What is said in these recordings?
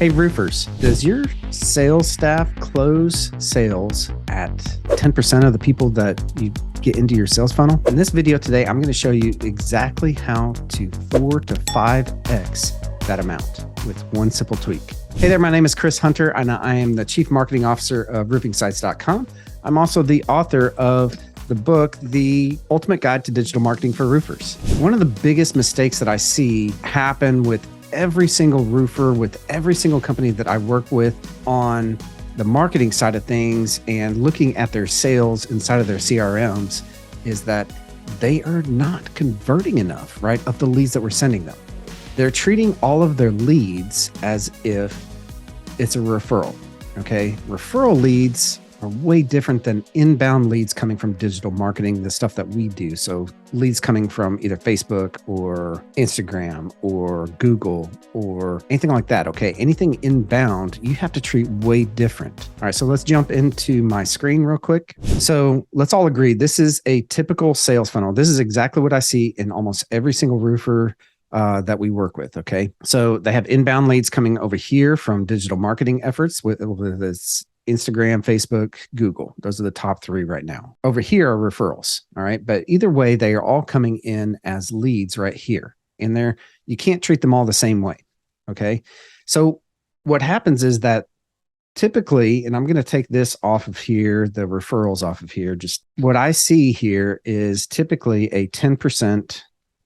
Hey roofers, does your sales staff close sales at 10% of the people that you get into your sales funnel? In this video today, I'm going to show you exactly how to 4 to 5x that amount with one simple tweak. Hey there, my name is Chris Hunter, and I am the Chief Marketing Officer of roofingsites.com. I'm also the author of the book, The Ultimate Guide to Digital Marketing for Roofers. One of the biggest mistakes that I see happen with every single roofer, with every single company that I work with on the marketing side of things and looking at their sales inside of their CRMs, is that they are not converting enough, right, of the leads that we're sending them. They're treating all of their leads as if it's a referral, okay? Referral leads are way different than inbound leads coming from digital marketing, the stuff that we do. So leads coming from either Facebook or Instagram or Google or anything like that, okay? Anything inbound, you have to treat way different. All right, so let's jump into my screen real quick. So let's all agree, this is a typical sales funnel. This is exactly what I see in almost every single roofer that we work with, okay? So they have inbound leads coming over here from digital marketing efforts with this Instagram, Facebook, Google. Those are the top three right now. Over here are referrals, all right? But either way, they are all coming in as leads right here. And there, you can't treat them all the same way, okay? So what happens is that typically, and I'm going to take this off of here, the referrals off of here, just what I see here is typically a 10%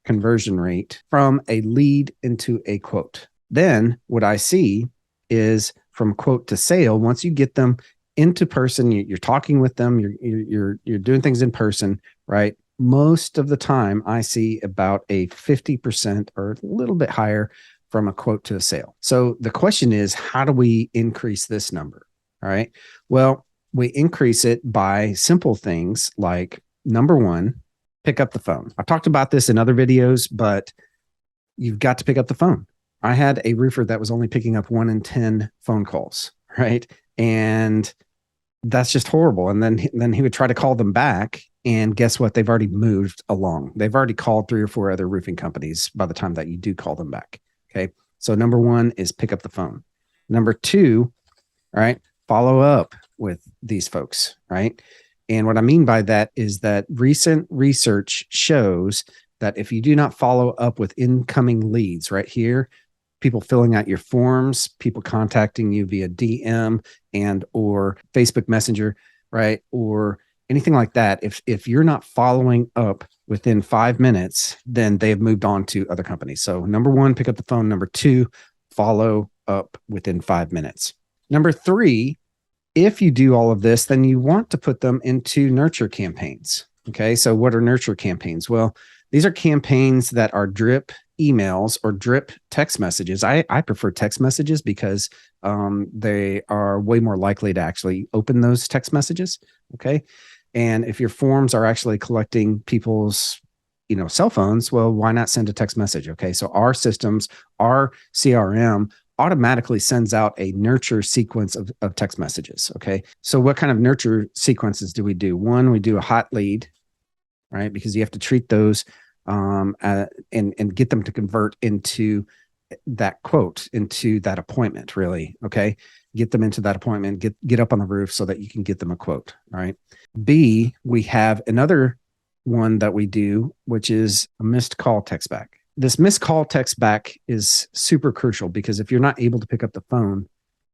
conversion rate from a lead into a quote. Then what I see is from quote to sale. Once you get them into person, you're talking with them, you're doing things in person, right? Most of the time I see about a 50% or a little bit higher from a quote to a sale. So the question is, how do we increase this number? All right. Well, we increase it by simple things like, number one, pick up the phone. I've talked about this in other videos, but you've got to pick up the phone. I had a roofer that was only picking up 1 in 10 phone calls, right? And that's just horrible. And then he would try to call them back, and guess what? They've already moved along. They've already called 3 or 4 other roofing companies by the time that you do call them back, okay? So number one is pick up the phone. Number two, all right, follow up with these folks, right? And what I mean by that is that recent research shows that if you do not follow up with incoming leads right here, people filling out your forms, people contacting you via DM and or Facebook Messenger, right? Or anything like that. If you're not following up within 5 minutes, then they have moved on to other companies. So number one, pick up the phone. Number two, follow up within 5 minutes. Number three, if you do all of this, then you want to put them into nurture campaigns. Okay. So what are nurture campaigns? Well, these are campaigns that are drip emails or drip text messages. I prefer text messages because they are way more likely to actually open those text messages. Okay. And if your forms are actually collecting people's, cell phones, well, why not send a text message? Okay. So our systems, our CRM automatically sends out a nurture sequence of text messages. Okay. So what kind of nurture sequences do we do? One, we do a hot lead, right? Because you have to treat those and get them to convert into that quote, into that appointment, really. Okay. Get them into that appointment, get up on the roof so that you can get them a quote. All right. B, we have another one that we do, which is a missed call text back. This missed call text back is super crucial because if you're not able to pick up the phone,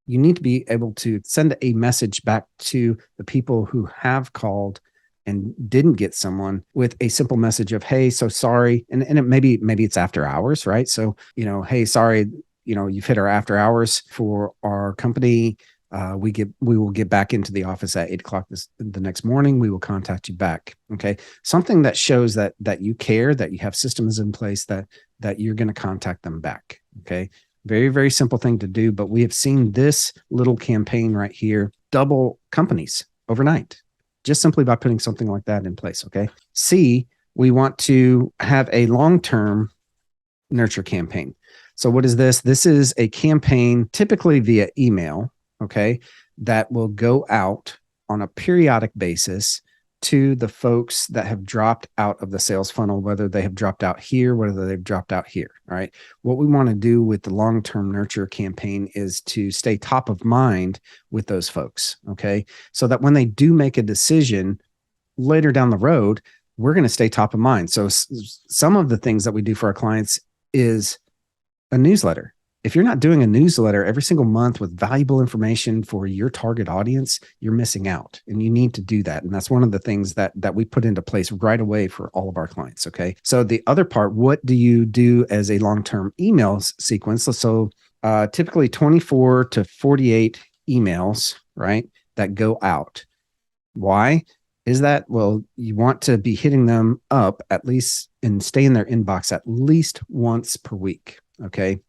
you need to be able to send a message back to the people who have called and didn't get someone with a simple message of, hey, so sorry. And maybe it's after hours, right? So, hey, sorry, you've hit our after hours for our company. We will get back into the office at 8:00 the next morning. We will contact you back. Okay. Something that shows that you care, that you have systems in place that you're going to contact them back. Okay. Very, very simple thing to do. But we have seen this little campaign right here double companies overnight, just simply by putting something like that in place. Okay. C, we want to have a long-term nurture campaign. So what is this? This is a campaign typically via email, okay, that will go out on a periodic basis to the folks that have dropped out of the sales funnel, whether they have dropped out here, whether they've dropped out here. All right. What we want to do with the long-term nurture campaign is to stay top of mind with those folks. Okay. So that when they do make a decision later down the road, we're going to stay top of mind. So some of the things that we do for our clients is a newsletter. If you're not doing a newsletter every single month with valuable information for your target audience, you're missing out, and you need to do that. And that's one of the things that we put into place right away for all of our clients. Okay. So the other part, what do you do as a long-term email sequence? So typically 24 to 48 emails, right, that go out. Why is that? Well, you want to be hitting them up at least and stay in their inbox at least once per week. Okay.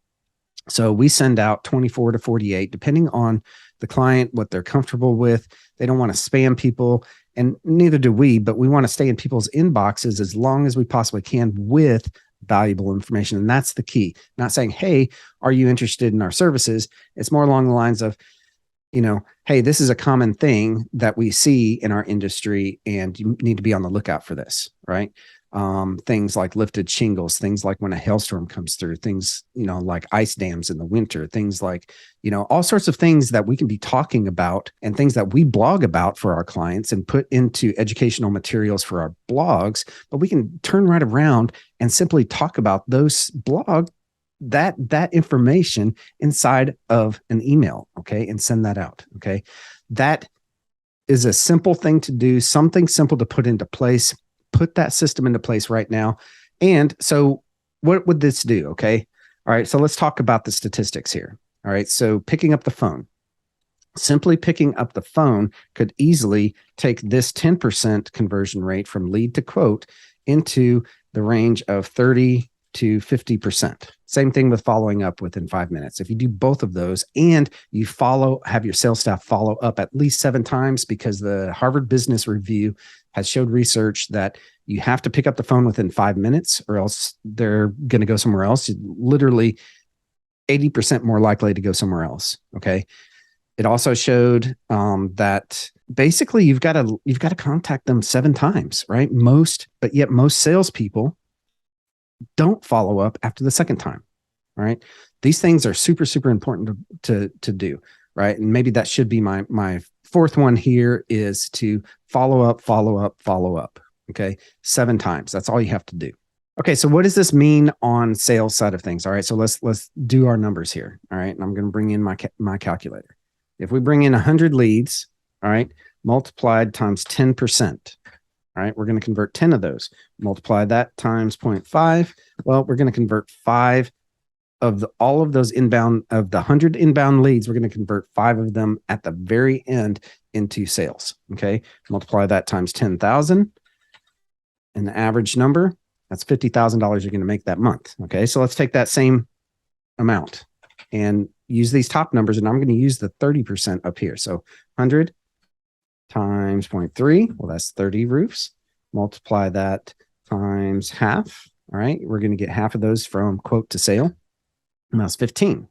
So we send out 24 to 48, depending on the client, what they're comfortable with. They don't want to spam people, and neither do we, but we want to stay in people's inboxes as long as we possibly can with valuable information. And that's the key. Not saying, hey, are you interested in our services? It's more along the lines of, hey, this is a common thing that we see in our industry, and you need to be on the lookout for this, right? Things like lifted shingles, things like when a hailstorm comes through, things, like ice dams in the winter, things like, all sorts of things that we can be talking about and things that we blog about for our clients and put into educational materials for our blogs. But we can turn right around and simply talk about those that information inside of an email. Okay. And send that out. Okay. That is a simple thing to do, something simple to put into place. Put that system into place right now. And so what would this do? Okay. All right. So let's talk about the statistics here. All right. So picking up the phone, simply picking up the phone could easily take this 10% conversion rate from lead to quote into the range of 30 to 50%. Same thing with following up within 5 minutes. If you do both of those and you have your sales staff follow up at least 7 times, because the Harvard Business Review has showed research that you have to pick up the phone within 5 minutes or else they're going to go somewhere else. Literally 80% more likely to go somewhere else. Okay. It also showed that basically you've got to contact them 7 times, right? But yet most salespeople don't follow up after the second time, right? These things are super, super important to do, right? And maybe that should be my fourth one here, is to follow up, okay? 7 times. That's all you have to do. Okay, so what does this mean on sales side of things? All right, so let's do our numbers here. All right, and I'm going to bring in my calculator. If we bring in 100 leads, all right, multiplied times 10%. All right, we're going to convert 10 of those. Multiply that times 0.5. Well, we're going to convert 5 of all of those inbound, of the 100 inbound leads. We're going to convert 5 of them at the very end into sales. Okay, multiply that times 10,000, and the average number, that's $50,000 you're going to make that month. Okay, so let's take that same amount and use these top numbers, and I'm going to use the 30% up here. So 100 times 0.3, well, that's 30 roofs. Multiply that times half. All right, we're going to get half of those from quote to sale. And that's 15.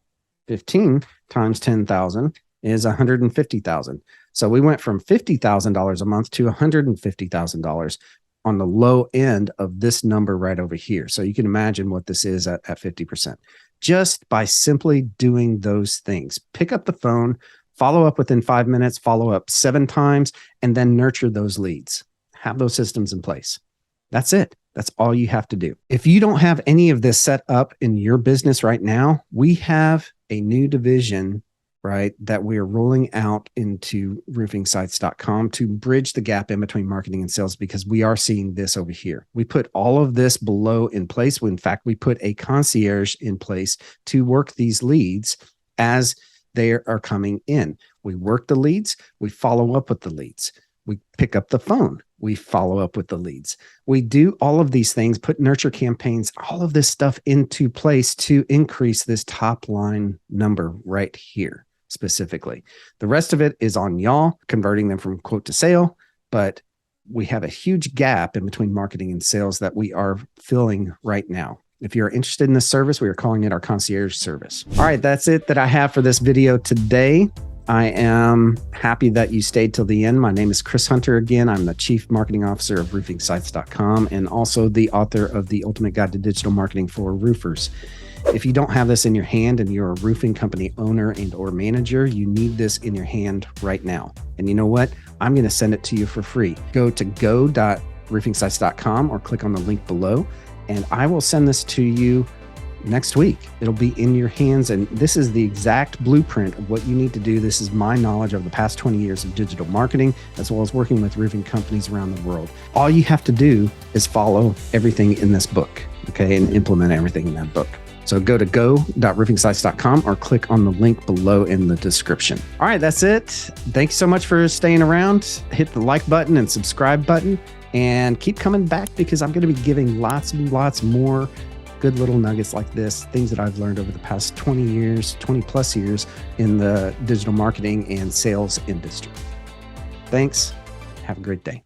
15 times 10,000 is 150,000. So we went from $50,000 a month to $150,000 on the low end of this number right over here. So you can imagine what this is at 50%. Just by simply doing those things. Pick up the phone, follow up within 5 minutes, follow up 7 times, and then nurture those leads. Have those systems in place. That's it. That's all you have to do. If you don't have any of this set up in your business right now, we have a new division, right, that we're rolling out into roofingsites.com to bridge the gap in between marketing and sales, because we are seeing this over here. We put all of this below in place. In fact, we put a concierge in place to work these leads as they are coming in. We work the leads. We follow up with the leads. We pick up the phone. We follow up with the leads. We do all of these things, put nurture campaigns, all of this stuff into place to increase this top line number right here specifically. The rest of it is on y'all, converting them from quote to sale. But we have a huge gap in between marketing and sales that we are filling right now. If you're interested in this service, we are calling it our concierge service. All right, that's it that I have for this video today. I am happy that you stayed till the end. My name is Chris Hunter again. I'm the Chief Marketing Officer of roofingsites.com and also the author of The Ultimate Guide to Digital Marketing for Roofers. If you don't have this in your hand and you're a roofing company owner and or manager, you need this in your hand right now. And you know what? I'm going to send it to you for free. Go to go.roofingsites.com or click on the link below, and I will send this to you next week. It'll be in your hands, and this is the exact blueprint of what you need to do. This is my knowledge of the past 20 years of digital marketing, as well as working with roofing companies around the world. All you have to do is follow everything in this book, okay, and implement everything in that book. So go to go.roofingsites.com or click on the link below in the description. All right, that's it. Thanks so much for staying around. Hit the like button and subscribe button, and keep coming back because I'm going to be giving lots and lots more good little nuggets like this, things that I've learned over the past 20 plus years in the digital marketing and sales industry. Thanks. Have a great day.